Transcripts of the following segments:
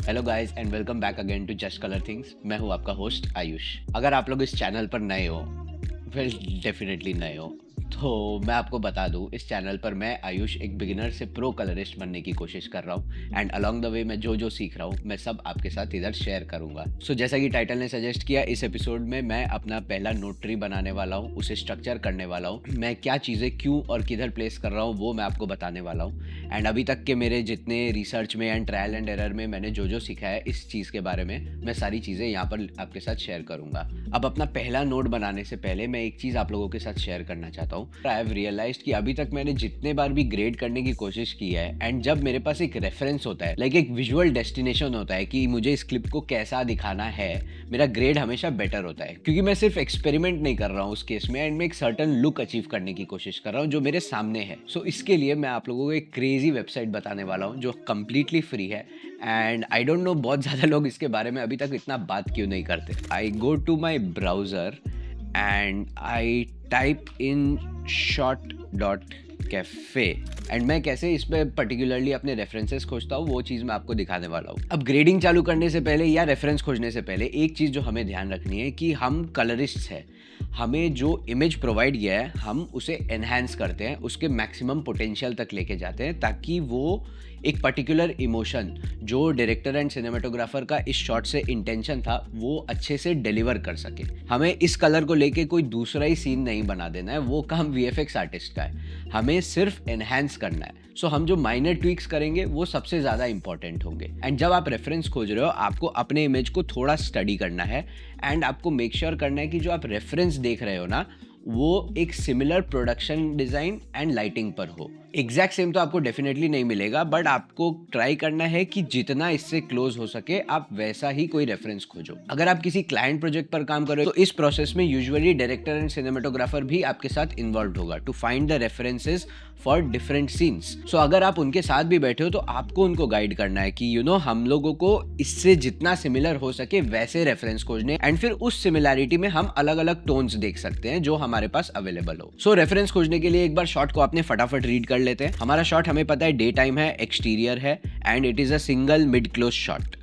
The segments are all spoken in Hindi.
Hello guys and welcome back again to just colour things. मैं हूं आपका होस्ट आयुष। अगर आप लोग इस चैनल पर नए हो, वेल डेफिनेटली नए हो, तो मैं आपको बता दूं, इस चैनल पर मैं आयुष एक बिगिनर से प्रो कलरिस्ट बनने की कोशिश कर रहा हूं एंड अलोंग द वे मैं जो जो सीख रहा हूं मैं सब आपके साथ इधर शेयर करूंगा। सो जैसा कि टाइटल ने सजेस्ट किया, इस एपिसोड में मैं अपना पहला नोट ट्री बनाने वाला हूं, उसे स्ट्रक्चर करने वाला हूं, मैं क्या चीज़ें क्यों और किधर प्लेस कर रहा हूं वो मैं आपको बताने वाला हूं। एंड अभी तक के मेरे जितने रिसर्च में एंड ट्रायल एंड एरर में मैंने जो जो सीखा है इस चीज़ के बारे में, मैं सारी चीज़ें यहाँ पर आपके साथ शेयर करूंगा। अब अपना पहला नोट बनाने से पहले मैं एक चीज़ आप लोगों के साथ शेयर करना चाहता हूँ। आई हैव रियलाइज्ड कि अभी तक मैंने जितने बार भी ग्रेड करने की कोशिश की है एंड जब मेरे पास एक रेफरेंस होता है, लाइक एक विजुअल डेस्टिनेशन होता है कि मुझे इस क्लिप को कैसा दिखाना है, मेरा ग्रेड हमेशा बेटर होता है, क्योंकि मैं सिर्फ एक्सपेरिमेंट नहीं कर रहा हूँ उस केस में एंड मैं एक सर्टन लुक अचीव करने की कोशिश कर रहा हूँ जो मेरे सामने है। सो इसके लिए मैं आप लोगों को एक क्रेजी वेबसाइट बताने वाला हूँ जो कम्प्लीटली फ्री है एंड आई डोंट नो बहुत ज़्यादा लोग इसके बारे में अभी तक इतना बात क्यों नहीं करते। I go to my browser and I type in shot.cafe and मैं कैसे इस पे पर्टिकुलरली अपने रेफरेंसेस खोजता हूँ वो चीज़ मैं आपको दिखाने वाला हूँ। अब ग्रेडिंग चालू करने से पहले या रेफरेंस खोजने से पहले एक चीज़ जो हमें ध्यान रखनी है कि हम कलरिस्ट्स हैं, हमें जो इमेज प्रोवाइड किया है हम उसे एनहांस करते हैं, उसके मैक्सिमम पोटेंशियल तक लेके जाते हैं ताकि वो एक पर्टिकुलर इमोशन जो डायरेक्टर एंड सिनेमेटोग्राफर का इस शॉट से इंटेंशन था वो अच्छे से डिलीवर कर सके। हमें इस कलर को लेके कोई दूसरा ही सीन नहीं बना देना है, वो काम वीएफएक्स आर्टिस्ट का है, हमें सिर्फ एनहांस करना है। सो हम जो माइनर ट्विक्स करेंगे वो सबसे ज़्यादा इंपॉर्टेंट होंगे। एंड जब आप रेफरेंस खोज रहे हो आपको अपने इमेज को थोड़ा स्टडी करना है एंड आपको मेक श्योर करना है कि जो आप रेफरेंस देख रहे हो ना वो एक similar production design and lighting पर हो। एग्जैक्ट सेम तो आपको डेफिनेटली नहीं मिलेगा, बट आपको ट्राई करना है कि जितना इससे क्लोज हो सके आप वैसा ही कोई रेफरेंस खोजो। अगर आप किसी क्लाइंट प्रोजेक्ट पर काम कर रहे हो तो इस प्रोसेस में यूजुअली डायरेक्टर एंड सिनेमेटोग्राफर भी आपके साथ इन्वॉल्व होगा to find the references for different scenes. So अगर आप उनके साथ भी बैठे हो तो आपको उनको गाइड करना है कि हम लोगों को इससे जितना सिमिलर हो सके वैसे रेफरेंस खोजने एंड फिर उस सिमिलैरिटी में हम अलग अलग टोन्स देख सकते हैं जो हमारे पास अवेलेबल हो। सो रेफरेंस खोजने के लिए एक बार शॉट को आपने फटाफट रीड कर लेते हैं। हमारा शॉट हमें पता है डे टाइम है, एक्सटीरियर है and it is a single mid close shot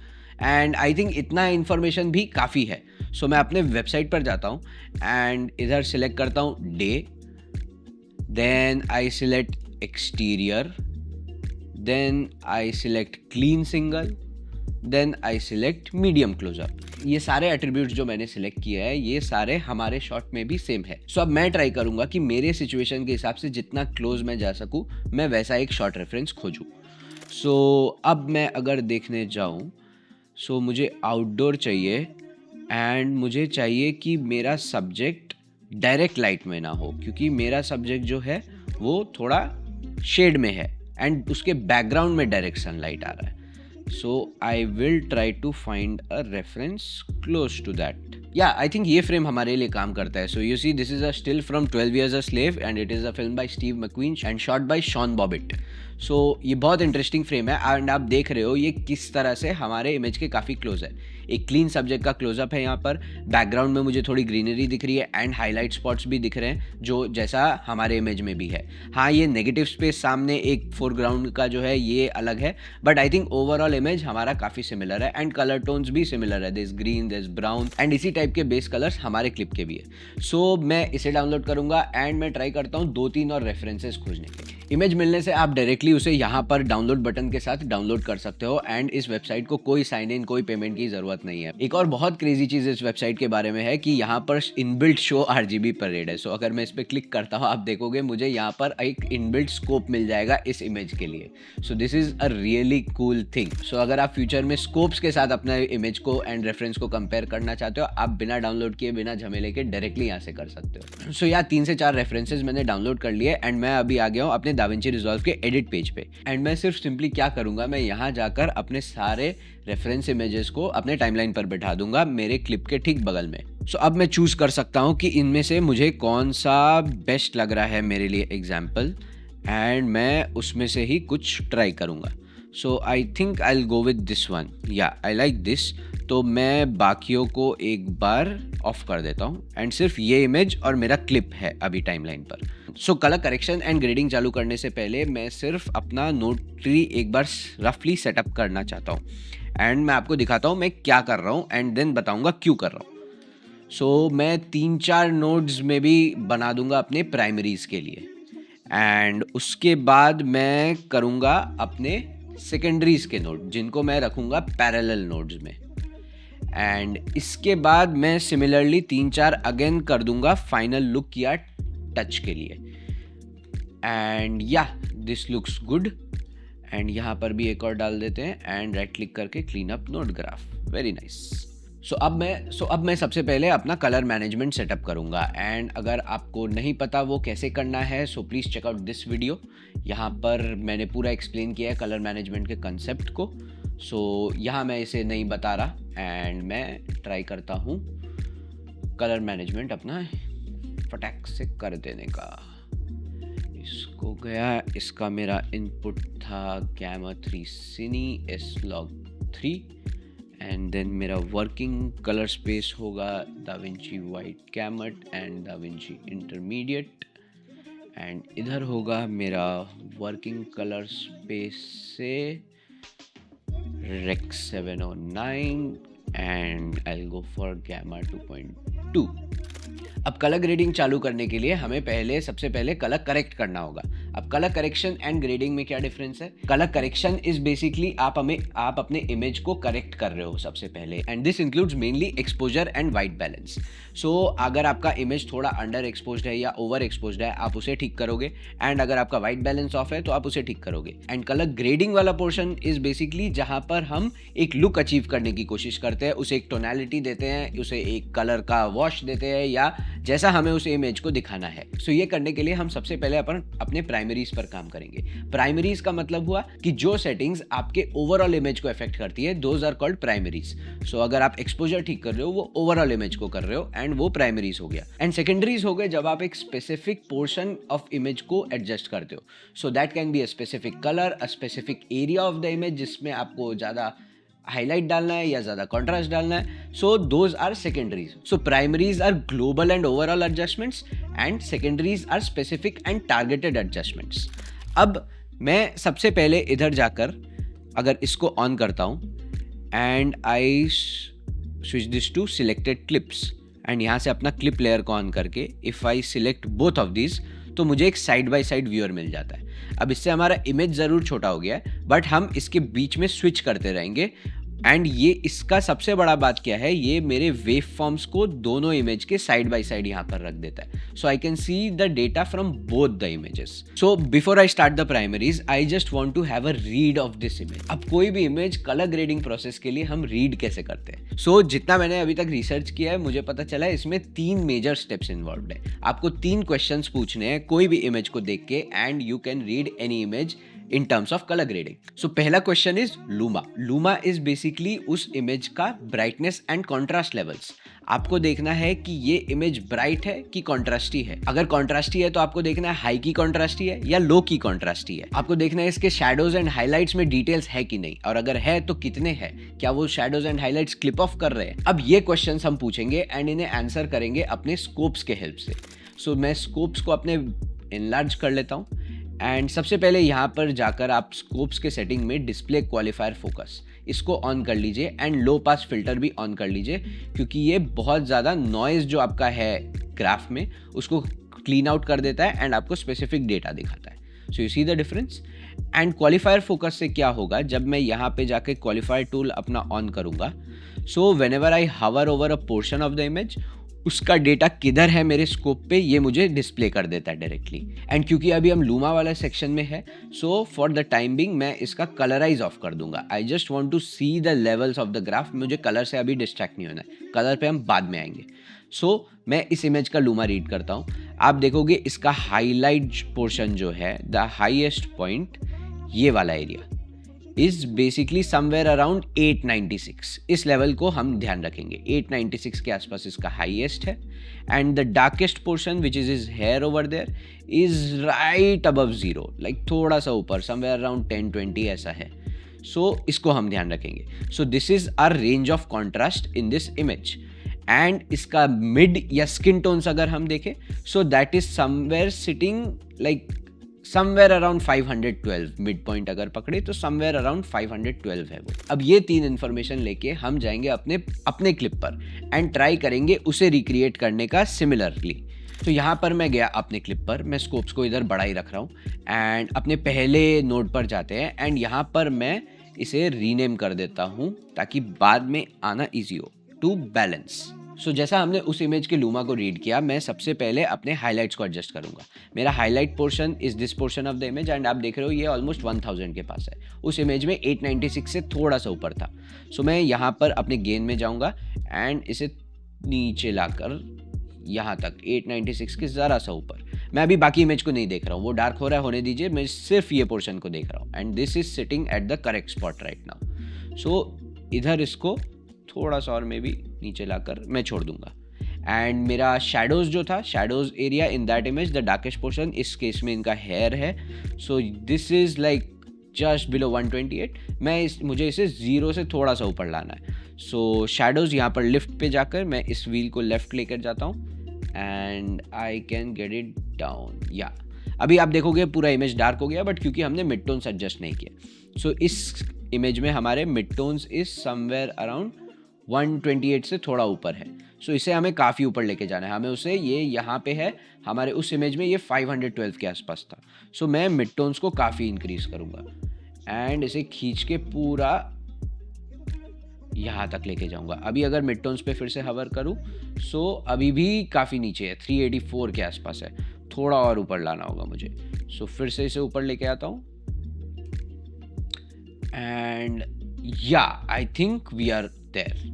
and I think इतना इंफॉर्मेशन भी काफ़ी है। सो मैं अपने वेबसाइट पर जाता हूँ एंड इधर सिलेक्ट करता हूँ day, then I select exterior, then I select clean single, then I select medium close up. ये सारे एट्रीब्यूट्स जो मैंने सिलेक्ट किए हैं ये सारे हमारे शॉट में भी सेम है। सो अब मैं ट्राई करूंगा कि मेरे सिचुएशन के हिसाब से जितना क्लोज मैं जा सकूं मैं वैसा एक शॉट रेफरेंस खोजूं। सो अब मैं अगर देखने जाऊं सो मुझे आउटडोर चाहिए एंड मुझे चाहिए कि मेरा सब्जेक्ट डायरेक्ट लाइट में ना हो, क्योंकि मेरा सब्जेक्ट जो है वो थोड़ा शेड में है एंड उसके बैकग्राउंड में डायरेक्ट सनलाइट आ रहा है। So I will try to find a reference close to that. Yeah, I think ये फ्रेम हमारे लिए काम करता है. So you see, this is a still from 12 Years a Slave and it is a film by Steve McQueen and shot by Sean Bobbitt. So ये बहुत इंटरेस्टिंग फ्रेम है एंड आप देख रहे हो ये किस तरह से हमारे इमेज के काफ़ी क्लोज है। एक क्लीन सब्जेक्ट का क्लोजअप है यहाँ पर, बैकग्राउंड में मुझे थोड़ी ग्रीनरी दिख रही है एंड हाईलाइट स्पॉट्स भी दिख रहे हैं जो जैसा हमारे इमेज में भी है। हाँ, ये नेगेटिव स्पेस सामने एक फोरग्राउंड का जो है ये अलग है, but I think overall image हमारा काफ़ी सिमिलर है एंड कलर टोन्स भी सिमिलर है। This green, this brown and इसी टाइप के बेस कलर्स हमारे क्लिप के भी है। सो मैं इसे डाउनलोड करूँगा एंड मैं ट्राई करता हूँ 2-3 और रेफरेंसेस खोजने के लिए। इमेज मिलने से आप डायरेक्टली उसे यहाँ पर डाउनलोड बटन के साथ डाउनलोड कर सकते हो एंड इस वेबसाइट को कोई साइन इन, कोई पेमेंट की जरूरत नहीं है। एक और बहुत क्रेजी चीज़ इस वेबसाइट के बारे में है कि यहाँ पर इनबिल्ट शो आरजीबी परेड है। सो अगर मैं इस पर क्लिक करता हूँ आप देखोगे मुझे यहाँ पर एक इनबिल्ट स्कोप मिल जाएगा इस इमेज के लिए। So this is a really cool thing. So अगर आप फ्यूचर में स्कोप्स के साथ अपना इमेज को एंड रेफरेंस को कंपेयर करना चाहते हो आप बिना डाउनलोड किए, बिना झमेले के डायरेक्टली यहाँ से कर सकते हो। सो यहाँ 3 से 4 रेफरेंसेज मैंने डाउनलोड कर लिए एंड मैं अभी आ गया हूँ अपने दाविंची रिजॉल्व के एडिट पेज पे एंड मैं सिर्फ सिंपली क्या करूँगा, मैं यहाँ जाकर अपने सारे रेफरेंस इमेजेस को अपने टाइमलाइन पर बैठा दूंगा मेरे क्लिप के ठीक बगल में। सो अब मैं चूज कर सकता हूँ कि इनमें से मुझे कौन सा बेस्ट लग रहा है मेरे लिए एग्जाम्पल एंड मैं उसमें से ही कुछ ट्राई करूँगा। So I think I will go with this one, या आई लाइक दिस। तो मैं बाकियों को एक बार ऑफ कर देता हूँ एंड सिर्फ ये इमेज और मेरा क्लिप है अभी टाइमलाइन पर। सो कलर करेक्शन एंड ग्रेडिंग चालू करने से पहले मैं सिर्फ अपना नोट ट्री एक बार रफली सेटअप करना चाहता हूँ एंड मैं आपको दिखाता हूँ मैं क्या कर रहा हूँ एंड देन बताऊँगा क्यों कर रहा हूँ। सो मैं 3-4 नोड्स में भी बना दूंगा अपने प्राइमरीज के लिए एंड उसके बाद मैं करूँगा अपने सेकेंडरीज के नोड जिनको मैं रखूँगा पैरेलल नोड्स में एंड इसके बाद मैं सिमिलरली 3-4 अगेन कर दूंगा फाइनल लुक या टच के लिए एंड या दिस लुक्स गुड। एंड यहाँ पर भी एक और डाल देते हैं एंड राइट क्लिक करके clean up node graph, very nice. So अब मैं सबसे पहले अपना कलर मैनेजमेंट सेटअप करूँगा एंड अगर आपको नहीं पता वो कैसे करना है so please check out this video. यहाँ पर मैंने पूरा एक्सप्लेन किया है कलर मैनेजमेंट के कंसेप्ट को। सो यहाँ मैं इसे नहीं बता रहा एंड मैं ट्राई करता हूँ कलर मैनेजमेंट अपना फटाक से कर देने का। इसको गया, इसका मेरा इनपुट था gamma 3 cine S-Log3 and then मेरा वर्किंग कलर स्पेस होगा DaVinci wide gamut and DaVinci intermediate and इधर होगा मेरा वर्किंग कलर स्पेस से Rec 709 and I will go for gamma 2.2। अब कलर ग्रेडिंग चालू करने के लिए हमें सबसे पहले कलर करेक्ट करना होगा। अब कलर करेक्शन एंड ग्रेडिंग में क्या डिफरेंस है? कलर करेक्शन इज बेसिकली आप अपने इमेज को करेक्ट कर रहे हो सबसे पहले and this includes mainly exposure and white balance. So अगर आपका इमेज थोड़ा अंडर एक्सपोज्ड है या ओवर एक्सपोज्ड है आप उसे ठीक करोगे एंड अगर आपका वाइट बैलेंस ऑफ है तो आप उसे ठीक करोगे। एंड कलर ग्रेडिंग वाला पोर्शन इज बेसिकली जहां पर हम एक लुक अचीव करने की कोशिश करते हैं, उसे एक टोनैलिटी देते हैं, उसे एक कलर का वॉश देते हैं या जैसा हमें उस इमेज को दिखाना है। सो ये करने के लिए हम सबसे पहले अपने प्राइमरीज पर काम करेंगे। प्राइमरीज का मतलब हुआ कि जो सेटिंग्स आपके ओवरऑल इमेज को अफेक्ट करती है दोज आर कॉल्ड प्राइमरीज। सो अगर आप एक्सपोजर ठीक कर रहे हो वो ओवरऑल इमेज को कर रहे हो एंड वो प्राइमरीज हो गया। एंड सेकेंडरीज हो गए जब आप एक स्पेसिफिक पोर्शन ऑफ इमेज को एडजस्ट करते हो। So that can be a specific colour, a specific area of the image जिसमें आपको ज्यादा हाईलाइट डालना है या ज्यादा कॉन्ट्रास्ट डालना है। So those are secondaries. So primaries are global and overall adjustments and secondaries are specific and targeted adjustments. अब मैं सबसे पहले इधर जाकर अगर इसको ऑन करता हूं and I switch this to selected clips and यहाँ से अपना क्लिप लेयर को ऑन करके if I select both of this तो मुझे एक साइड बाय साइड व्यूअर मिल जाता है। अब इससे हमारा इमेज ज़रूर छोटा हो गया है बट हम इसके बीच में स्विच करते रहेंगे एंड ये इसका सबसे बड़ा बात क्या है, ये मेरे वेव फॉर्म्स को दोनों इमेज के साइड बाय साइड यहाँ पर रख देता है। So I can see the data from both the images. So before I start the primaries I just want to have a read of this image. अब कोई भी इमेज कलर ग्रेडिंग प्रोसेस के लिए हम रीड कैसे करते हैं? सो जितना मैंने अभी तक रिसर्च किया है मुझे पता चला है इसमें 3 मेजर स्टेप्स इन्वॉल्व है। आपको 3 क्वेश्चंस पूछने हैं कोई भी इमेज को देख के and you can read any image in terms of color grading. So पहला question is luma. Luma is basically उस इमेज का ब्राइटनेस एंड कॉन्ट्रास्ट लेवल्स। आपको देखना है कि ये इमेज ब्राइट है कि कॉन्ट्रास्टी है। अगर कॉन्ट्रास्टी है तो आपको देखना है हाई की कॉन्ट्रास्टी है या लो की कॉन्ट्रास्टी है। आपको देखना है इसके शैडोज एंड हाइलाइट्स में डिटेल्स है कि नहीं, और अगर है तो कितने हैं, क्या वो shadows and highlights clip of कर रहे हैं। अब ये क्वेश्चंस हम पूछेंगे एंड इन्हें आंसर करेंगे अपने स्कोप्स के हेल्प से। सो मैं स्कोप्स को अपने इनलार्ज कर लेता हूँ एंड सबसे पहले यहाँ पर जाकर आप स्कोप्स के सेटिंग में डिस्प्ले क्वालिफायर फोकस इसको ऑन कर लीजिए एंड लो पास फिल्टर भी ऑन कर लीजिए क्योंकि ये बहुत ज़्यादा नॉइज़ जो आपका है ग्राफ में उसको क्लीन आउट कर देता है एंड आपको स्पेसिफिक डेटा दिखाता है। So you see the difference. And qualifier focus से क्या होगा, जब मैं यहाँ पे जाके क्वालिफायर टूल अपना ऑन करूँगा so whenever I hover over a portion of the image उसका डेटा किधर है मेरे स्कोप पे ये मुझे डिस्प्ले कर देता है डायरेक्टली। एंड क्योंकि अभी हम लूमा वाला सेक्शन में है so for the time being मैं इसका कलराइज ऑफ कर दूंगा। I just want to see the levels of the graph. मुझे कलर से अभी डिस्ट्रैक्ट नहीं होना है, कलर पे हम बाद में आएंगे। सो मैं इस इमेज का लूमा रीड करता हूँ। आप देखोगे इसका हाईलाइट पोर्शन जो है द हाईएस्ट पॉइंट ये वाला area is basically somewhere around 896। इस लेवल को हम ध्यान रखेंगे, 896 के आसपास इसका हाईएस्ट है। And the darkest portion which is is here over there is right above 0, like थोड़ा सा ऊपर समवेयर अराउंड 1020 ऐसा है। सो इसको हम ध्यान रखेंगे. So this is our range of contrast in this image. And इसका मिड या स्किन टोन्स अगर हम देखें, so that is somewhere sitting like somewhere around 512. Mid point अगर पकड़े तो समवेयर अराउंड 512 है वो. अब ये 3 इन्फॉर्मेशन लेके हम जाएंगे अपने क्लिप पर एंड ट्राई करेंगे उसे रिक्रिएट करने का सिमिलरली. तो यहाँ पर मैं गया अपने क्लिप पर, मैं स्कोप्स को इधर बड़ा ही रख रहा हूँ एंड अपने पहले नोड पर जाते हैं एंड यहाँ पर मैं इसे रीनेम कर देता हूँ ताकि बाद में आना ईजी हो. To balance. सो जैसा हमने उस इमेज के लूमा को रीड किया, मैं सबसे पहले अपने हाइलाइट्स को एडजस्ट करूंगा. मेरा highlight portion is this portion of the image and आप देख रहे हो ये ऑलमोस्ट 1000 के पास है. उस इमेज में 896 से थोड़ा सा ऊपर था. सो मैं यहाँ पर अपने गेन में जाऊँगा एंड इसे नीचे लाकर यहाँ तक 896 के ज़रा सा ऊपर. मैं अभी बाकी इमेज को नहीं देख रहा हूँ, वो डार्क हो रहा है, होने दीजिए. मैं सिर्फ ये पोर्शन को देख रहा हूँ and this is sitting at the correct spot right now. So इधर इसको थोड़ा सा और में भी नीचे लाकर मैं छोड़ दूंगा. एंड मेरा शेडोज जो था, shadows area in that image, the darkest portion, इस केस में इनका हेयर है. सो this is like just below 128. मुझे इसे 0 से थोड़ा सा ऊपर लाना है. सो शेडोज यहाँ पर लिफ्ट पे जाकर मैं इस व्हील को लेफ्ट लेकर जाता हूँ and I can get it down. या अभी आप देखोगे पूरा इमेज डार्क हो गया, बट क्योंकि हमने मिड टोन्स एडजस्ट नहीं किए. सो इस इमेज में हमारे mid tones is somewhere around 128 से थोड़ा ऊपर है. सो इसे हमें काफ़ी ऊपर लेके जाना है. हमें उसे, ये यहाँ पे है, हमारे उस इमेज में ये 512 के आसपास था. सो मैं मिड टोन्स को काफ़ी इंक्रीज करूँगा एंड इसे खींच के पूरा यहाँ तक लेके जाऊँगा. अभी अगर मिड टोन्स पे फिर से हवर करूँ, सो अभी भी काफ़ी नीचे है, 384 के आसपास है. थोड़ा और ऊपर लाना होगा मुझे. सो फिर से इसे ऊपर लेके आता हूँ and yeah I think we are there.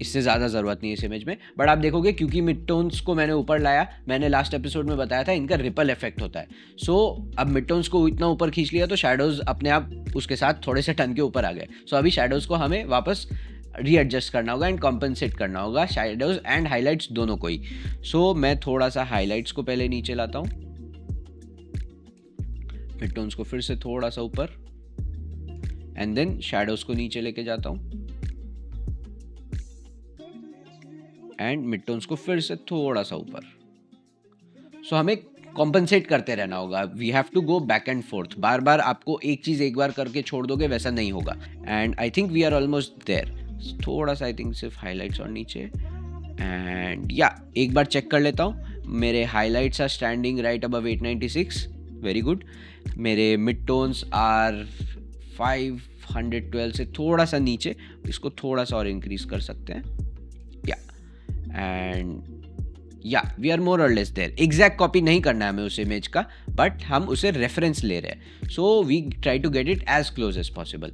इससे ज़्यादा ज़रूरत नहीं है इस इमेज में, बट आप देखोगे क्योंकि मिड टोन्स को मैंने ऊपर लाया, मैंने लास्ट एपिसोड में बताया था इनका रिपल इफेक्ट होता है. सो अब मिड टोन्स को इतना ऊपर खींच लिया तो शैडोज अपने आप उसके साथ थोड़े से टन के ऊपर आ गए. सो अभी शैडोज को हमें वापस रीएडजस्ट करना होगा एंड कॉम्पनसेट करना होगा शैडोज एंड हाईलाइट्स दोनों को ही. सो मैं थोड़ा सा हाईलाइट्स को पहले नीचे लाता हूँ, मिड टोन्स को फिर से थोड़ा सा ऊपर एंड देन शैडोज को नीचे लेके जाता हूँ एंड मिड टोन्स को फिर से थोड़ा सा ऊपर. सो हमें कॉम्पनसेट करते रहना होगा. We have to go back and forth. बार बार आपको एक चीज़ एक बार करके छोड़ दोगे वैसा नहीं होगा. And I think we are almost there. थोड़ा सा आई थिंक सिर्फ हाईलाइट्स और नीचे एंड या एक बार चेक कर लेता हूँ. मेरे highlights are standing right above 896. Very good. मेरे मिड टोन्स आर 512 से थोड़ा सा नीचे. इसको थोड़ा सा और इंक्रीज कर सकते हैं. एंड या वी आर मोर और लेस देयर. एग्जैक्ट कॉपी नहीं करना है हमें उस इमेज का, बट हम उसे रेफरेंस ले रहे हैं. So we try to get it as close as possible.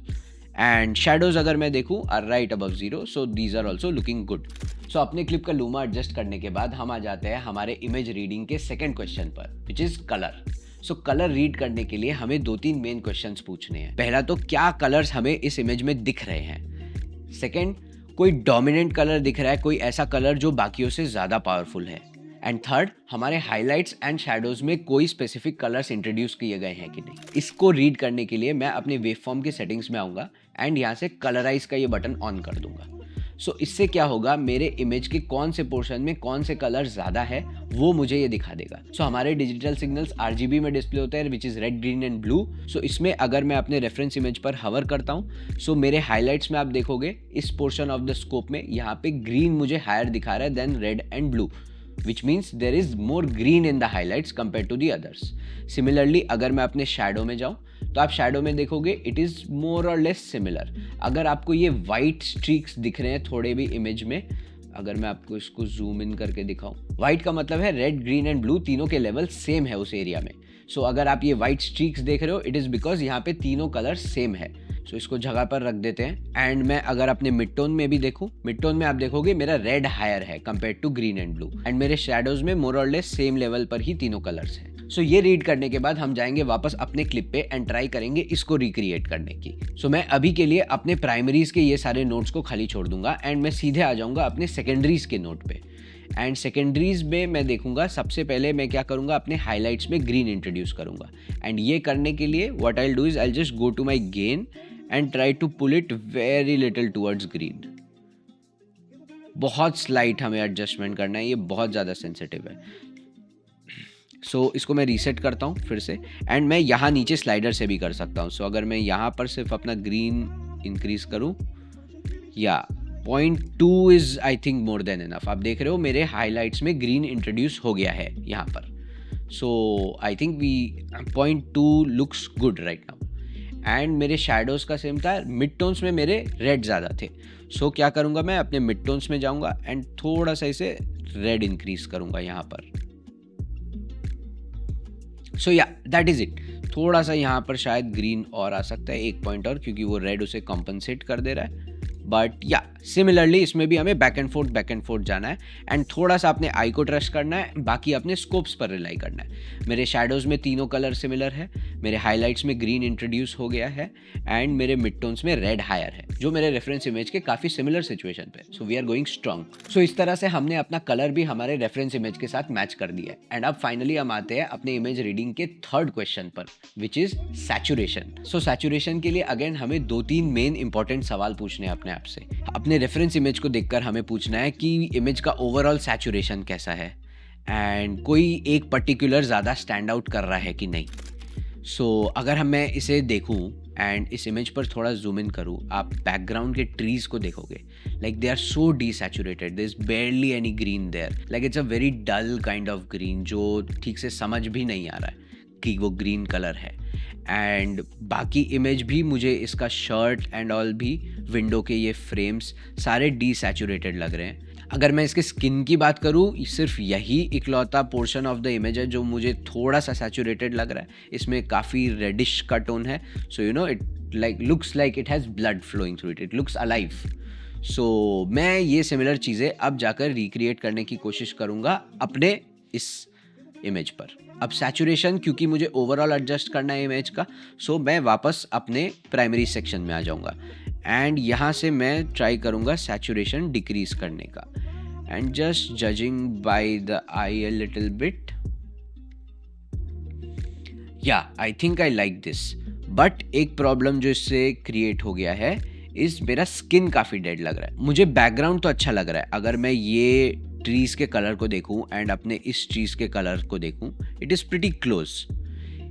And shadows अगर मैं देखूँ are right above 0. So these are also looking good. So अपने क्लिप का लूमा एडजस्ट करने के बाद हम आ जाते हैं हमारे इमेज रीडिंग के सेकेंड क्वेश्चन पर, which is colour. So colour read करने के लिए हमें 2-3 मेन क्वेश्चंस पूछने हैं. पहला तो क्या कलर्स हमें इस इमेज में दिख रहे हैं. सेकेंड, कोई डोमिनेंट कलर दिख रहा है, कोई ऐसा कलर जो बाकियों से ज़्यादा पावरफुल है. एंड थर्ड, हमारे हाइलाइट्स एंड शैडोज में कोई स्पेसिफिक कलर्स इंट्रोड्यूस किए गए हैं कि नहीं. इसको रीड करने के लिए मैं अपने वेवफॉर्म के सेटिंग्स में आऊँगा एंड यहाँ से कलराइज का ये बटन ऑन कर दूंगा. सो इससे क्या होगा, मेरे इमेज के कौन से पोर्शन में कौन से कलर ज़्यादा है वो मुझे ये दिखा देगा. सो हमारे डिजिटल सिग्नल्स RGB में डिस्प्ले होते हैं, which is red, green and blue. So इसमें अगर मैं अपने रेफरेंस इमेज पर हवर करता हूँ, सो मेरे हाइलाइट्स में आप देखोगे इस पोर्शन ऑफ द स्कोप में यहाँ पे ग्रीन मुझे हायर दिखा रहा है then red and blue, which means there is more green in the highlights compared to the others. Similarly, अगर मैं अपने शैडो में जाऊँ तो आप शैडो में देखोगे इट इज़ मोर और लेस सिमिलर. अगर आपको ये वाइट स्ट्रीक्स दिख रहे हैं थोड़े भी इमेज में, अगर मैं आपको इसको जूम इन करके दिखाऊं, वाइट का मतलब है रेड, ग्रीन एंड ब्लू तीनों के लेवल सेम है उस एरिया में. सो अगर आप ये वाइट स्ट्रीक्स देख रहे हो, इट इज़ बिकॉज यहाँ पे तीनों कलर सेम है. सो इसको जगह पर रख देते हैं. एंड मैं अगर अपने मिड टोन में भी देखूं, मिड टोन में आप देखोगे मेरा रेड हायर है compare to green and blue. And मेरे शैडोज में मोर और लेस सेम लेवल पर ही तीनों कलर्स हैं. सो ये रीड करने के बाद हम जाएंगे वापस अपने क्लिप पे एंड ट्राई करेंगे इसको रिक्रिएट करने की. सो मैं अभी के लिए अपने प्राइमरीज के ये सारे नोट्स को खाली छोड़ दूंगा एंड मैं सीधे आ जाऊंगा अपने सेकेंडरीज के नोट पे. एंड सेकेंडरीज में मैं देखूंगा सबसे पहले मैं क्या करूंगा, अपने हाईलाइट्स में ग्रीन इंट्रोड्यूस करूंगा. एंड ये करने के लिए what I will do is I will just go to my gain and try to pull it very little towards green. बहुत स्लाइट हमें एडजस्टमेंट करना है, ये बहुत ज़्यादा सेंसिटिव है। सो इसको मैं रीसेट करता हूँ फिर से, एंड मैं यहाँ नीचे स्लाइडर से भी कर सकता हूँ। सो अगर मैं यहाँ पर सिर्फ अपना ग्रीन इंक्रीज करूँ, या 0.2 is I think more than enough. आप देख रहे हो मेरे हाईलाइट्स में ग्रीन इंट्रोड्यूस हो गया है यहाँ पर। So I think we 0.2 looks good right now. And मेरे शैडोज़ का सेम था, मिड टोन्स में मेरे रेड ज़्यादा थे। सो क्या करूँगा, मैं अपने मिड टोन्स में जाऊँगा एंड थोड़ा सा इसे रेड इंक्रीज करूँगा यहाँ पर। सो या दैट इज़ इट। थोड़ा सा यहाँ पर शायद ग्रीन और आ सकता है, 1 पॉइंट और, क्योंकि वो रेड उसे कॉम्पनसेट कर दे रहा है। बट या सिमिलरली इसमें भी हमें बैक एंड फोर्थ जाना है, एंड थोड़ा सा अपने आई को ट्रस्ट करना है, बाकी अपने स्कोप्स पर रिलाई करना है। मेरे शैडोज़ में तीनों कलर सिमिलर है, मेरे हाईलाइट्स में ग्रीन इंट्रोड्यूस हो गया है, एंड मेरे मिड टोन्स में रेड हायर है, जो मेरे रेफरेंस इमेज के काफ़ी सिमिलर सिचुएशन पे। So we are going strong. So इस तरह से हमने अपना कलर भी हमारे रेफरेंस इमेज के साथ मैच कर दिया है। एंड अब फाइनली हम आते हैं अपने इमेज रीडिंग के थर्ड क्वेश्चन पर, which is saturation. So saturation के लिए अगेन हमें 2-3 मेन इंपॉर्टेंट सवाल पूछने हैं अपने आप से। अपने रेफरेंस इमेज को देखकर हमें पूछना है कि इमेज का ओवरऑल सैचुरेशन कैसा है, एंड कोई एक पर्टिकुलर ज़्यादा स्टैंड आउट कर रहा है कि नहीं। सो अगर मैं इसे देखूं एंड इस इमेज पर थोड़ा जूम इन करूं, आप बैकग्राउंड के ट्रीज को देखोगे, like they are so desaturated, there is barely any green there, like it's a very dull kind of green, जो ठीक से समझ भी नहीं आ रहा है कि वो ग्रीन कलर है। एंड बाकी इमेज भी मुझे इसका शर्ट एंड ऑल भी, विंडो के ये फ्रेम्स सारे डीसैचुरेटेड लग रहे हैं। अगर मैं इसके स्किन की बात करूँ, सिर्फ यही इकलौता पोर्शन ऑफ द इमेज है जो मुझे थोड़ा सा सैचुरेटेड लग रहा है। इसमें काफ़ी रेडिश का टोन है, so you know it like looks like it has blood flowing through it looks alive. So मैं ये सिमिलर चीज़ें अब जाकर रिक्रिएट करने की कोशिश करूँगा अपने इस इमेज पर। अब सैचुरेशन क्योंकि मुझे ओवरऑल एडजस्ट करना है इमेज का, सो मैं वापस अपने प्राइमरी सेक्शन में आ जाऊँगा, एंड यहाँ से मैं ट्राई करूँगा सैचुरेशन डिक्रीज करने का, and just judging by the eye a little bit, yeah I think I like this. But एक प्रॉब्लम जो इससे क्रिएट हो गया है इस मेरा स्किन काफ़ी डेड लग रहा है। मुझे बैकग्राउंड तो अच्छा लग रहा है, अगर मैं ये ट्रीज़ के कलर को देखूं एंड अपने इस ट्रीज़ के कलर को देखूं, इट इज़ प्रिटी क्लोज।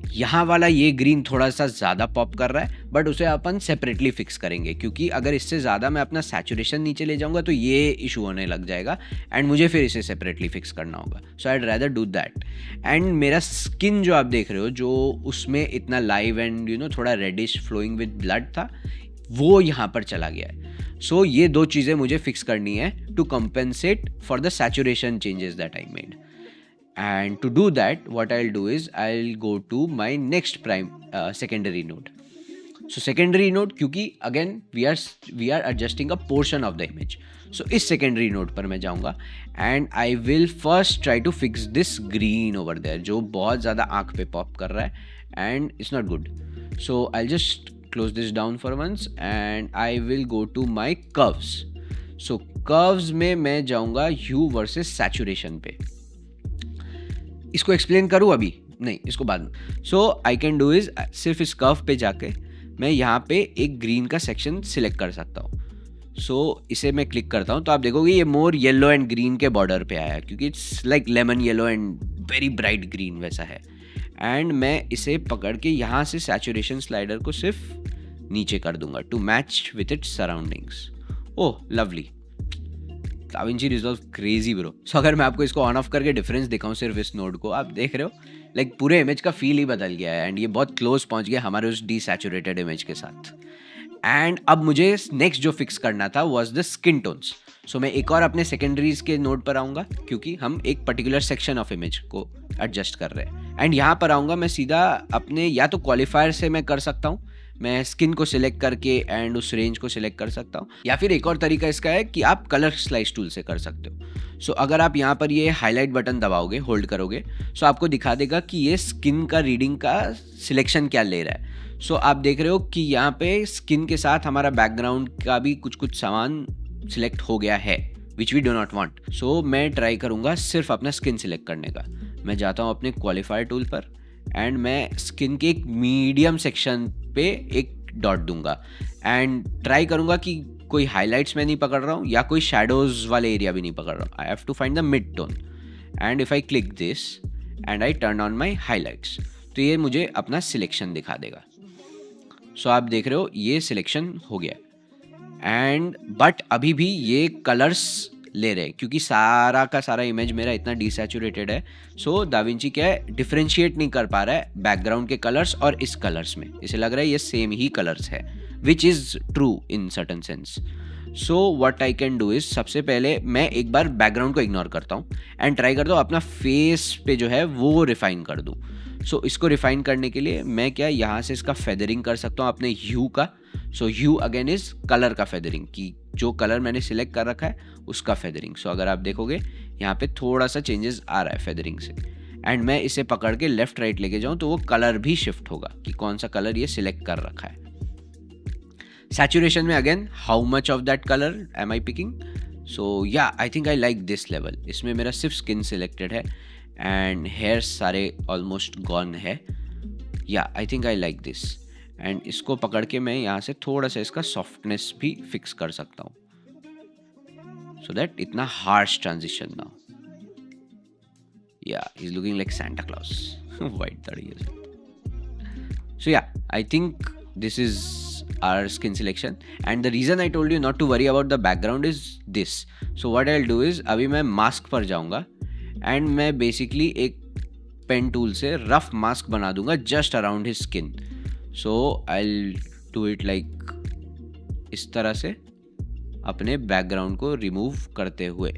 यहाँ वाला ये ग्रीन थोड़ा सा ज़्यादा पॉप कर रहा है, बट उसे अपन सेपरेटली फिक्स करेंगे, क्योंकि अगर इससे ज़्यादा मैं अपना सैचुरेशन नीचे ले जाऊँगा तो ये इशू होने लग जाएगा, एंड मुझे फिर इसे सेपरेटली फिक्स करना होगा। So I'd rather do that. And मेरा स्किन जो आप देख रहे हो, जो उसमें इतना लाइव एंड यू नो थोड़ा रेडिश फ्लोइंग विद ब्लड था, वो यहाँ पर चला गया है। सो ये दो चीज़ें मुझे फिक्स करनी है to compensate for the saturation changes that I made. And to do that, what I'll do is I'll go to my next secondary node. So secondary node, क्योंकि again we are adjusting a portion of the image. So इस secondary node पर मैं जाऊँगा and I will first try to fix this green over there, जो बहुत ज़्यादा आँख पे पॉप कर रहा है and it's not good. So I'll just close this down for once and I will go to my curves. So curves में मैं जाऊँगा hue versus saturation पे। इसको एक्सप्लेन करूँ अभी नहीं, इसको बाद में। सो आई कैन डू इज़ सिर्फ इस कर्व पे जाके मैं यहाँ पे एक ग्रीन का सेक्शन सिलेक्ट कर सकता हूँ। सो इसे मैं क्लिक करता हूँ तो आप देखोगे ये मोर येलो एंड ग्रीन के बॉर्डर पे आया, क्योंकि it's like lemon yellow and very bright green वैसा है। एंड मैं इसे पकड़ के यहाँ से सैचुरेशन स्लाइडर को सिर्फ नीचे कर दूंगा to match with its surroundings. Oh lovely, DaVinci Resolve crazy bro. So अगर मैं आपको इसको ऑन ऑफ करके डिफरेंस दिखाऊं सिर्फ इस नोड को, आप देख रहे हो लाइक पूरे इमेज का फील ही बदल गया है, एंड ये बहुत क्लोज पहुंच गया हमारे उस डीसैचुरेटेड इमेज के साथ। एंड अब मुझे नेक्स्ट जो फिक्स करना था वाज द स्किन टोन्स। सो मैं एक और अपने सेकेंडरीज के नोड पर आऊँगा, क्योंकि हम एक पर्टिकुलर सेक्शन ऑफ इमेज को एडजस्ट कर रहे हैं। एंड यहाँ पर आऊँगा मैं सीधा अपने, या तो क्वालिफायर से मैं कर सकता हूँ, मैं स्किन को सिलेक्ट करके एंड उस रेंज को सिलेक्ट कर सकता हूँ, या फिर एक और तरीका इसका है कि आप कलर स्लाइस टूल से कर सकते हो। सो अगर आप यहाँ पर ये हाईलाइट बटन दबाओगे, होल्ड करोगे, सो आपको दिखा देगा कि ये स्किन का रीडिंग का सिलेक्शन क्या ले रहा है। सो आप देख रहे हो कि यहाँ पे स्किन के साथ हमारा बैकग्राउंड का भी कुछ सामान सिलेक्ट हो गया है, which we do not want. So मैं ट्राई करूँगा सिर्फ अपना स्किन सिलेक्ट करने का। मैं जाता हूँ अपने क्वालिफायर टूल पर एंड मैं स्किन के एक मीडियम सेक्शन पे एक डॉट दूंगा एंड ट्राई करूंगा कि कोई हाईलाइट्स में नहीं पकड़ रहा हूँ या कोई शैडोज वाले एरिया भी नहीं पकड़ रहा हूँ. I have to find the mid tone and if I click this and I turn on my highlights, तो ये मुझे अपना सिलेक्शन दिखा देगा. सो आप देख रहे हो ये सिलेक्शन हो गया एंड बट अभी भी ये कलर्स ले रहे हैं क्योंकि सारा का सारा इमेज मेरा इतना डिसैचुरेटेड है. सो दाविंची क्या है, डिफरेंशिएट नहीं कर पा रहा है बैकग्राउंड के कलर्स और इस कलर्स में. इसे लग रहा है ये सेम ही कलर्स है, which is true in certain sense. So what I can do is, सबसे पहले मैं एक बार बैकग्राउंड को इग्नोर करता हूँ एंड ट्राई करता हूँ अपना फेस पे जो है वो रिफाइन कर दूँ. सो इसको रिफाइन करने के लिए मैं क्या यहाँ से इसका फेदरिंग कर सकता हूँ अपने ह्यू का. सो ह्यू अगेन इज कलर का फेदरिंग, कि जो कलर मैंने सिलेक्ट कर रखा है उसका फेदरिंग. सो अगर आप देखोगे यहाँ पे थोड़ा सा चेंजेस आ रहा है फेदरिंग से एंड मैं इसे पकड़ के लेफ्ट राइट लेके जाऊँ तो वो कलर भी शिफ्ट होगा कि कौन सा कलर ये सिलेक्ट कर रखा है. सैचुरेशन में again how much of that colour am I picking. So yeah I think I like this level. इसमें मेरा सिर्फ स्किन सिलेक्टेड है एंड हेयर सारे ऑलमोस्ट गॉन है. Yeah I think I like this and इसको पकड़ के मैं यहाँ से थोड़ा सा इसका सॉफ्टनेस भी फिक्स कर सकता हूँ सो दैट इतना हार्श ट्रांजिशन ना हो. या is looking like Santa clause white दाढ़ी है. सो yeah I think this is our skin selection and the reason I told you not to worry about the background is this. So what I'll do is अभी मैं मास्क पर जाऊंगा एंड मैं बेसिकली एक पेन टूल से रफ मास्क बना दूंगा just around his skin. So I'll do it like इस तरह से अपने बैकग्राउंड को रिमूव करते हुए.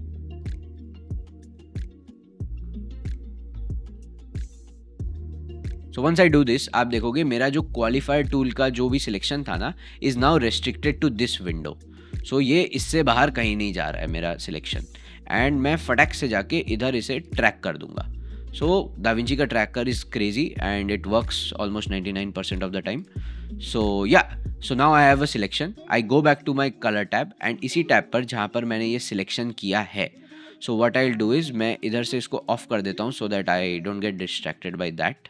So once I do this, आप देखोगे मेरा जो क्वालिफायर टूल का जो भी सिलेक्शन था ना is now restricted to this window. So ये इससे बाहर कहीं नहीं जा रहा है मेरा सिलेक्शन एंड मैं फटाक से जाके इधर इसे ट्रैक कर दूंगा. सो दाविंची का tracker is crazy and it works almost 99% of the time. So yeah so now I have a selection. I go back to my colour tab and इसी टैब पर जहाँ पर मैंने ये सिलेक्शन किया है, so what I will do is मैं इधर से इसको ऑफ कर देता हूँ so that I don't get distracted by that.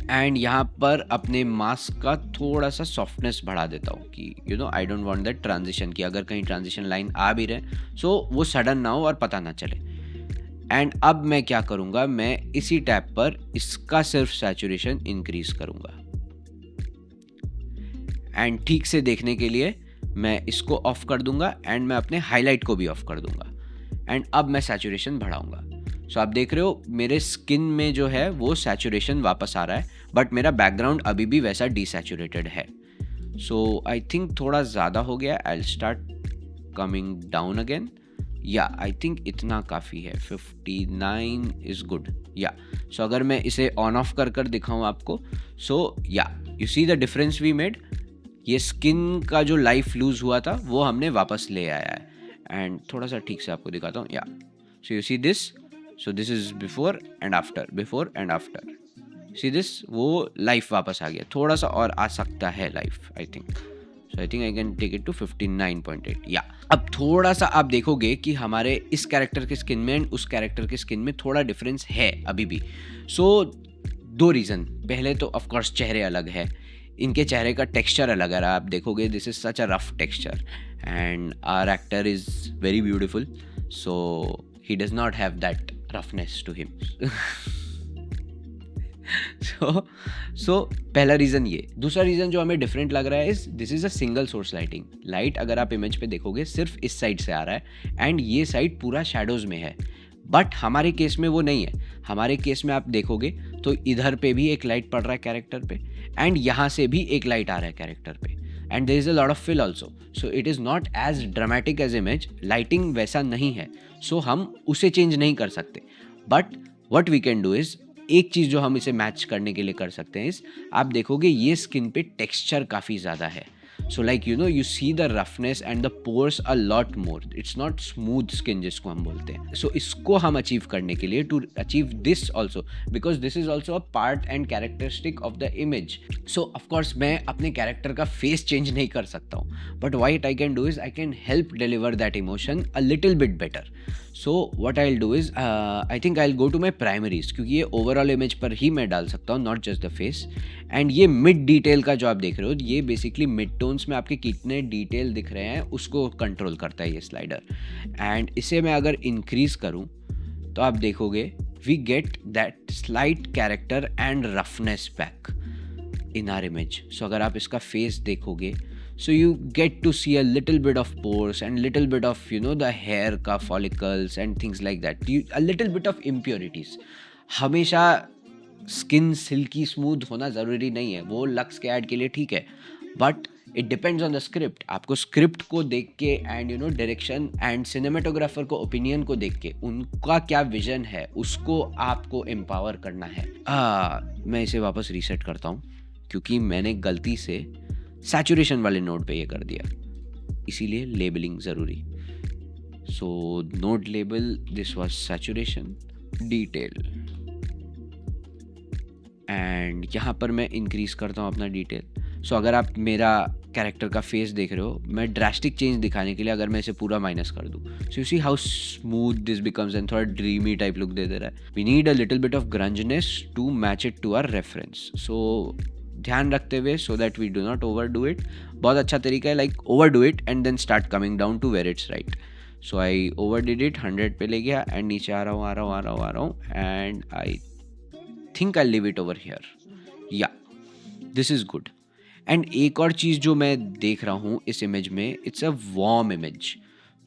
And यहाँ पर अपने मास्क का थोड़ा सा सॉफ्टनेस बढ़ा देता हूँ कि you know I don't want that transition, कि अगर कहीं ट्रांजिशन लाइन आ भी रहे सो वो सडन ना हो और पता ना चले. एंड अब मैं क्या करूँगा, मैं इसी टैब पर इसका सिर्फ सैचुरेशन इंक्रीज करूँगा एंड ठीक से देखने के लिए मैं इसको ऑफ कर दूंगा एंड मैं अपने हाईलाइट को भी ऑफ कर दूंगा एंड अब मैं सैचुरेशन बढ़ाऊंगा. सो आप देख रहे हो मेरे स्किन में जो है वो सैचुरेशन वापस आ रहा है बट मेरा बैकग्राउंड अभी भी वैसा डिसैचुरेटेड है. सो आई थिंक थोड़ा ज़्यादा हो गया. I will start coming down again. या आई थिंक इतना काफ़ी है, 59 इज़ गुड. या सो अगर मैं इसे ऑन ऑफ कर कर दिखाऊँ आपको, so yeah you see the difference we made. ये स्किन का जो लाइफ लूज हुआ था वो हमने वापस ले आया है एंड थोड़ा सा ठीक से आपको दिखाता हूँ. Yeah so you see this. So this is before and after, before and after. See this, वो लाइफ वापस आ गया. थोड़ा सा और आ सकता है life I think. So I think I can take it to 59.8. Yeah अब थोड़ा सा आप देखोगे कि हमारे इस कैरेक्टर के स्किन में एंड उस कैरेक्टर के स्किन में थोड़ा डिफरेंस है अभी भी. सो दो रीज़न. पहले तो ऑफकोर्स चेहरे अलग है, इनके चेहरे का टेक्सचर अलग है. आप देखोगे this is such a rough texture and our actor is very beautiful, so he does not have that roughness to him. so पहला रीज़न ये. दूसरा रीज़न जो हमें डिफरेंट लग रहा है is this is a single source lighting. Light अगर आप इमेज पे देखोगे सिर्फ इस साइड से आ रहा है एंड ये साइड पूरा शैडोज़ में है. बट हमारे केस में वो नहीं है. हमारे केस में आप देखोगे तो इधर पे भी एक लाइट पड़ रहा है कैरेक्टर पे एंड यहाँ से भी एक लाइट आ रहा है कैरेक्टर पे and there is a lot of fill also. So it is not as dramatic as image. Lighting वैसा नहीं है सो हम उसे चेंज नहीं कर सकते. But what we can do is, एक चीज़ जो हम इसे मैच करने के लिए कर सकते हैं इस, आप देखोगे ये स्किन पे टेक्सचर काफ़ी ज़्यादा है. So like you know you see the roughness and the pores a lot more. It's not smooth skin जिसको हम बोलते हैं. सो इसको हम अचीव करने के लिए, to achieve this also, because this is also a part and characteristic of the image. So of course मैं अपने कैरेक्टर का फेस चेंज नहीं कर सकता हूँ but what I can do is I can help deliver that emotion a little bit better. So what I will do is I think I will go to my primaries, क्योंकि ये ओवरऑल इमेज पर ही मैं डाल सकता हूँ, not just the face. And ये मिड डिटेल का जो आप देख रहे हो, ये बेसिकली मिड टोन्स में आपके कितने डिटेल दिख रहे हैं उसको कंट्रोल करता है ये स्लाइडर। एंड इसे मैं अगर इंक्रीज़ करूँ तो आप देखोगे we get that slight character and roughness back in our image. So अगर आप इसका face देखोगे, so you get to see a little bit of pores and little bit of the hair का follicles and things like that. A little bit of impurities. हमेशा स्किन सिल्की स्मूथ होना ज़रूरी नहीं है, वो लक्स के ऐड के लिए ठीक है, but it depends on the script. आपको स्क्रिप्ट को देख के एंड डायरेक्शन एंड सिनेमेटोग्राफर को ओपिनियन को देख के उनका क्या विजन है उसको आपको एम्पावर करना है। मैं इसे वापस रीसेट करता हूँ क्योंकि मैंने गलती से सैचुरेशन वाले नोड पे ये कर दिया, इसीलिए लेबलिंग ज़रूरी। So node label, this was saturation detail, and यहाँ पर मैं इंक्रीज़ करता हूँ अपना डिटेल। सो अगर आप मेरा कैरेक्टर का फेस देख रहे हो, मैं ड्रास्टिक चेंज दिखाने के लिए अगर मैं इसे पूरा माइनस कर दूँ, so you see how smooth this becomes and थोड़ा ड्रीमी टाइप लुक दे रहा है। We need a little bit of grunginess to match it to our reference. So ध्यान रखते हुए, so that we do not overdo it. बहुत अच्छा तरीका है, like overdo it and then start coming down to where it's right. So I overdid it, 100 पे ले गया एंड नीचे आ रहा हूँ and I think I live it over here. या दिस इज़ गुड। एंड एक और चीज़ जो मैं देख रहा हूँ इस इमेज में, इट्स अ वार्म इमेज,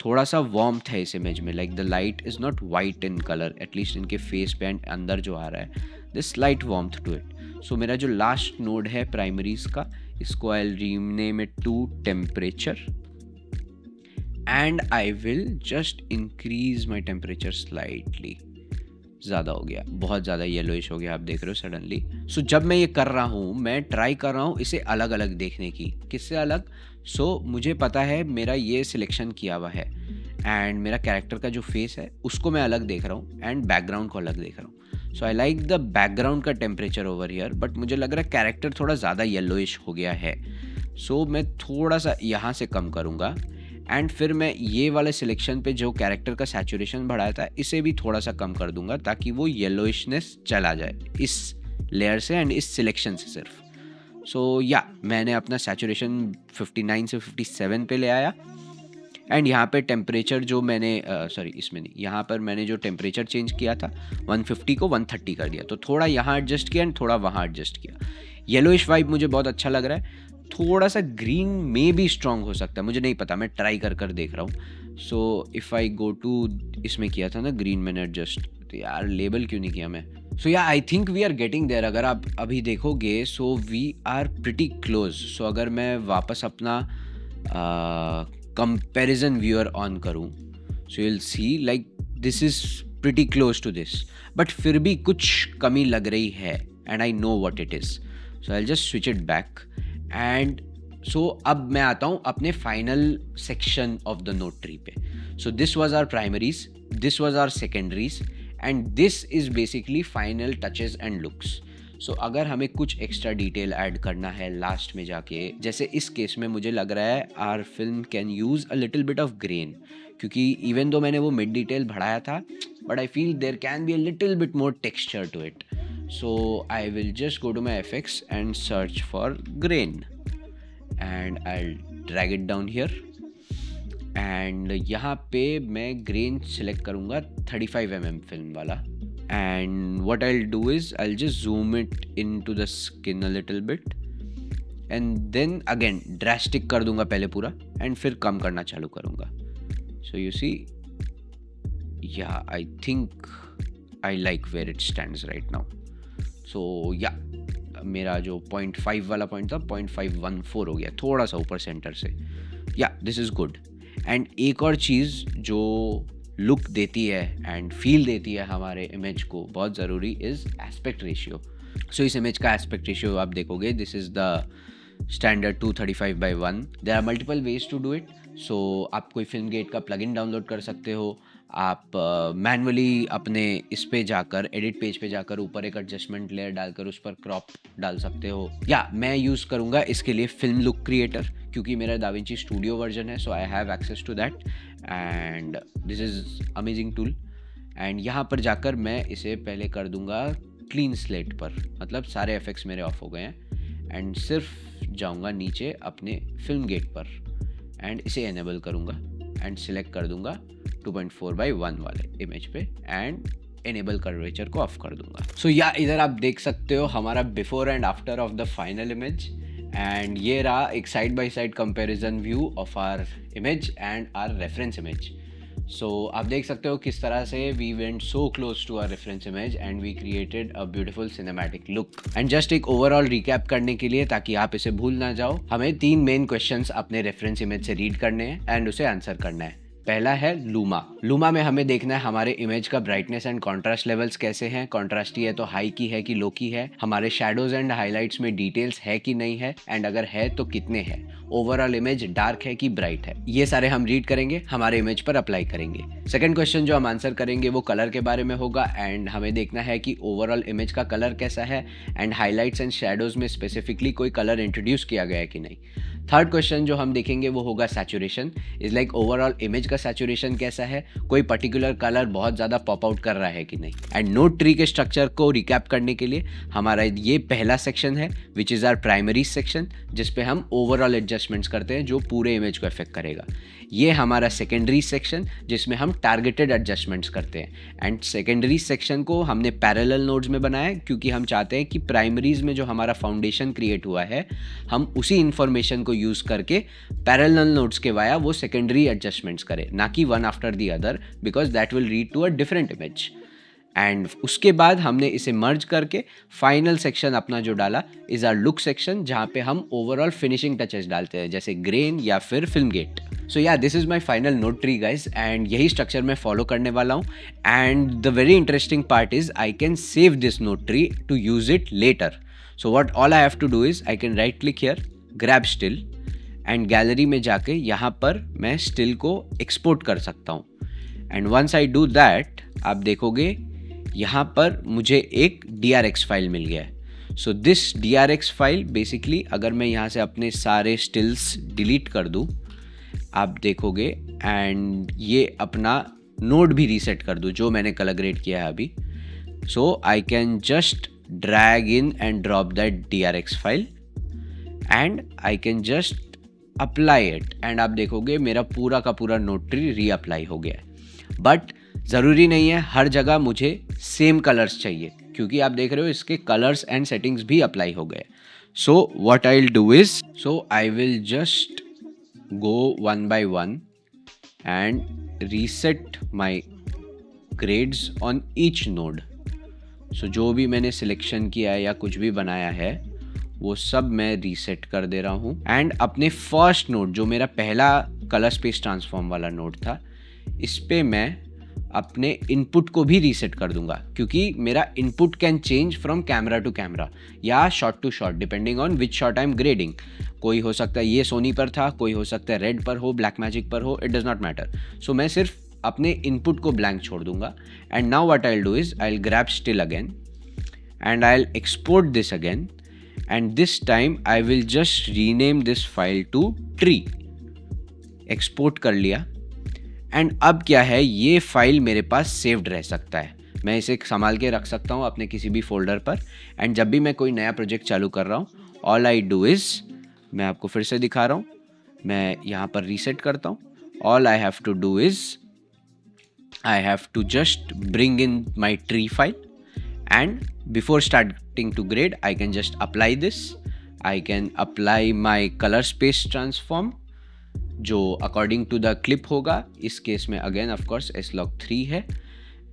थोड़ा सा वार्मथ है इस इमेज में, like the light is not white in colour, at least इनके फेस पे एंड अंदर जो आ रहा है, this light warmth to it. So मेरा जो लास्ट नोड है प्राइमरीज का, इसको I will rename it to temperature and I will just increase my temperature slightly. ज़्यादा हो गया, बहुत ज़्यादा येलोइश हो गया, आप देख रहे हो सडनली। सो जब मैं ये कर रहा हूँ, मैं ट्राई कर रहा हूँ इसे अलग अलग देखने की। किससे अलग? सो मुझे पता है मेरा ये सिलेक्शन किया हुआ है एंड मेरा कैरेक्टर का जो फेस है उसको मैं अलग देख रहा हूँ एंड बैकग्राउंड को अलग देख रहा हूँ। सो आई लाइक द बैकग्राउंड का टेम्परेचर ओवर हियर, बट मुझे लग रहा है कैरेक्टर थोड़ा ज़्यादा येलोइश हो गया है। सो मैं थोड़ा सा यहाँ से कम करूँगा एंड फिर मैं ये वाले सिलेक्शन पे जो कैरेक्टर का सैचुरेशन बढ़ाया था इसे भी थोड़ा सा कम कर दूंगा ताकि वो येलोइशनेस चला जाए इस लेयर से एंड इस सिलेक्शन से सिर्फ। सो या मैंने अपना सैचुरेशन 59 से 57 पे ले आया एंड यहाँ पे टेम्परेचर जो मैंने इसमें नहीं, यहाँ पर मैंने जो टेम्परेचर चेंज किया था 150 को 130 कर दिया। तो थोड़ा यहाँ एडजस्ट किया एंड थोड़ा वहाँ एडजस्ट किया। येलोइश वाइब मुझे बहुत अच्छा लग रहा है। थोड़ा सा ग्रीन में भी स्ट्रॉन्ग हो सकता है, मुझे नहीं पता, मैं ट्राई कर देख रहा हूँ। So if I go to, इसमें किया था ना ग्रीन मैंने एडजस्ट, तो यार लेबल क्यों नहीं किया मैं। So yeah I think we are getting there. अगर आप अभी देखोगे so we are pretty close. So अगर मैं वापस अपना कंपैरिजन व्यूअर ऑन करूँ, so you will see like this is pretty close to this, but फिर भी कुछ कमी लग रही है and I know what it is. So I will just switch it back and so अब मैं आता हूँ अपने final section of the node tree पे। So this was our primaries, this was our secondaries and this is basically final touches and looks. So अगर हमें कुछ एक्स्ट्रा डिटेल ऐड करना है लास्ट में जाके, जैसे इस केस में मुझे लग रहा है our film can use a little bit of grain, क्योंकि इवन दो मैंने वो मिड डिटेल बढ़ाया था but I feel there can be a little bit more texture to it. So I will just go to my FX and search for grain and I'll drag it down here and यहाँ पे मैं grain select करूँगा 35 mm film वाला and what I'll do is I'll just zoom it into the skin a little bit and then again drastic कर दूँगा पहले पूरा and फिर कम करना चालू करूँगा। So you see, yeah, I think I like where it stands right now. सो या मेरा जो 0.5 वाला पॉइंट था 0.514 हो गया, थोड़ा सा ऊपर सेंटर से। या दिस इज़ गुड। एंड एक और चीज़ जो लुक देती है एंड फील देती है हमारे इमेज को बहुत ज़रूरी इज़ एस्पेक्ट रेशियो। सो इस इमेज का एस्पेक्ट रेशियो आप देखोगे, this is the standard 235/1। There are multiple ways to do it. So आप कोई फिल्म गेट का प्लगइन डाउनलोड कर सकते हो, आप मैनुअली अपने इस पे जाकर एडिट पेज पे जाकर ऊपर एक एडजस्टमेंट लेयर डालकर उस पर क्रॉप डाल सकते हो। या मैं यूज़ करूँगा इसके लिए फिल्म लुक क्रिएटर, क्योंकि मेरा दाविंची स्टूडियो वर्जन है, so I have access to that and this is amazing tool. And यहाँ पर जाकर मैं इसे पहले कर दूँगा क्लीन स्लेट पर, मतलब सारे इफेक्ट्स मेरे ऑफ हो गए हैं एंड सिर्फ जाऊँगा नीचे अपने फिल्म गेट पर एंड इसे एनेबल करूँगा एंड सिलेक्ट कर दूँगा 2.4:1 वाले इमेज पे एंड एनेबल कर्वेचर को ऑफ कर दूंगा। सो या इधर आप देख सकते हो हमारा before and after of the final image and ये रहा एक side by side comparison view of our image and our reference image. So आप देख सकते हो किस तरह से we went so close to our reference image and we created a beautiful cinematic look. And just एक ओवरऑल रिकैप करने के लिए, ताकि आप इसे भूल ना जाओ, हमें 3 मेन क्वेश्चंस अपने रेफरेंस इमेज से रीड करने हैं एंड उसे आंसर करना है। पहला है लूमा। लूमा में हमें देखना है हमारे इमेज का ब्राइटनेस एंड कॉन्ट्रास्ट लेवल्स कैसे हैं, कॉन्ट्रास्टी है तो हाई की है कि लो की है, हमारे शैडोज एंड हाइलाइट्स में डिटेल्स है कि नहीं है एंड अगर है तो कितने हैं, ओवरऑल इमेज डार्क है कि ब्राइट है। ये सारे हम रीड करेंगे, हमारे इमेज पर अप्लाई करेंगे। सेकंड क्वेश्चन जो हम आंसर करेंगे वो कलर के बारे में होगा एंड हमें देखना है कि ओवरऑल इमेज का कलर कैसा है एंड हाइलाइट्स एंड शैडोज में स्पेसिफिकली कोई कलर इंट्रोड्यूस किया गया है कि नहीं। थर्ड क्वेश्चन जो हम देखेंगे वो होगा saturation, is like overall image का सैचुरेशन कैसा है, कोई पर्टिकुलर कलर बहुत ज़्यादा पॉप आउट कर रहा है कि नहीं। एंड नोड ट्री के स्ट्रक्चर को रिकैप करने के लिए हमारा ये पहला सेक्शन है which is our primary section, जिसपे हम ओवरऑल एडजस्टमेंट्स करते हैं जो पूरे इमेज को अफेक्ट करेगा। ये हमारा सेकेंडरी सेक्शन जिसमें हम टारगेटेड एडजस्टमेंट्स करते हैं एंड सेकेंडरी सेक्शन को हमने पैरेलल नोड्स में बनाया है क्योंकि हम चाहते हैं कि प्राइमरीज में जो हमारा फाउंडेशन क्रिएट हुआ है हम उसी इंफॉर्मेशन को यूज़ करके पैरेलल नोड्स के वाया वो सेकेंडरी एडजस्टमेंट्स करें, ना कि one after the other, because that will lead to a different image. And उसके बाद हमने इसे मर्ज करके फाइनल सेक्शन अपना जो डाला इज आर लुक सेक्शन, जहाँ पे हम ओवरऑल फिनिशिंग टचेस डालते हैं जैसे ग्रेन या फिर फिल्म गेट। सो या this is my final node tree guys and यही स्ट्रक्चर मैं फॉलो करने वाला हूँ। And the very interesting part is I can save this node tree to use it later. So what all I have to do is I can right click here, grab still and gallery में जाके यहाँ पर मैं स्टिल को एक्सपोर्ट कर सकता हूँ। And once I do that आप देखोगे यहाँ पर मुझे एक DRX फाइल मिल गया है। So this DRX file basically अगर मैं यहाँ से अपने सारे स्टिल्स डिलीट कर दूँ आप देखोगे एंड ये अपना नोड भी रीसेट कर दूँ जो मैंने कलर ग्रेड किया है अभी। So I can just drag in and drop that DRX file and I can just apply it and आप देखोगे मेरा पूरा का पूरा नोड ट्री रीअप्लाई हो गया है। बट ज़रूरी नहीं है हर जगह मुझे सेम कलर्स चाहिए, क्योंकि आप देख रहे हो इसके कलर्स एंड सेटिंग्स भी अप्लाई हो गए। So what I will do is, so I will just go one by one and reset my grades on each node. So जो भी मैंने सिलेक्शन किया है या कुछ भी बनाया है वो सब मैं रीसेट कर दे रहा हूँ एंड अपने फर्स्ट नोड जो मेरा पहला कलर स्पेस ट्रांसफॉर्म वाला नोड था इस पे मैं अपने इनपुट को भी रीसेट कर दूंगा, क्योंकि मेरा input can change from camera to camera या shot to shot depending on which shot I am grading. कोई हो सकता है ये सोनी पर था, कोई हो सकता है रेड पर हो, ब्लैक मैजिक पर हो, it does not matter. So मैं सिर्फ अपने इनपुट को ब्लैंक छोड़ दूंगा and now what I will do is I will grab still again and I will export this again and this time I will just rename this file to tree. Export कर लिया एंड अब क्या है ये फाइल मेरे पास सेव्ड रह सकता है, मैं इसे संभाल के रख सकता हूँ अपने किसी भी फोल्डर पर। एंड जब भी मैं कोई नया प्रोजेक्ट चालू कर रहा हूँ ऑल आई डू इज़, मैं आपको फिर से दिखा रहा हूँ, मैं यहाँ पर रीसेट करता हूँ। All I have to do is I have to just bring in my tree file and before starting to grade I can just apply this, I can apply my colour space transform जो अकॉर्डिंग टू द क्लिप होगा, इस केस में अगेन ऑफ कोर्स S-Log3 है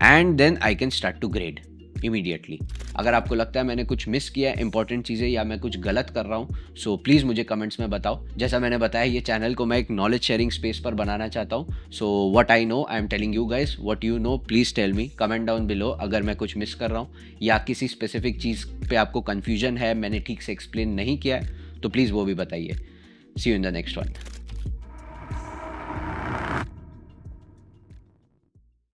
and then I can start to grade immediately. अगर आपको लगता है मैंने कुछ मिस किया है इंपॉर्टेंट चीज़ें या मैं कुछ गलत कर रहा हूँ सो प्लीज़ मुझे कमेंट्स में बताओ। जैसा मैंने बताया ये चैनल को मैं एक नॉलेज शेयरिंग स्पेस पर बनाना चाहता हूँ। So what I know I am telling you guys, what you know please tell me, comment down below अगर मैं कुछ मिस कर रहा हूँ या किसी स्पेसिफिक चीज़ पे आपको कन्फ्यूजन है, मैंने ठीक से एक्सप्लेन नहीं किया है तो प्लीज़ वो भी बताइए। See you in the next one.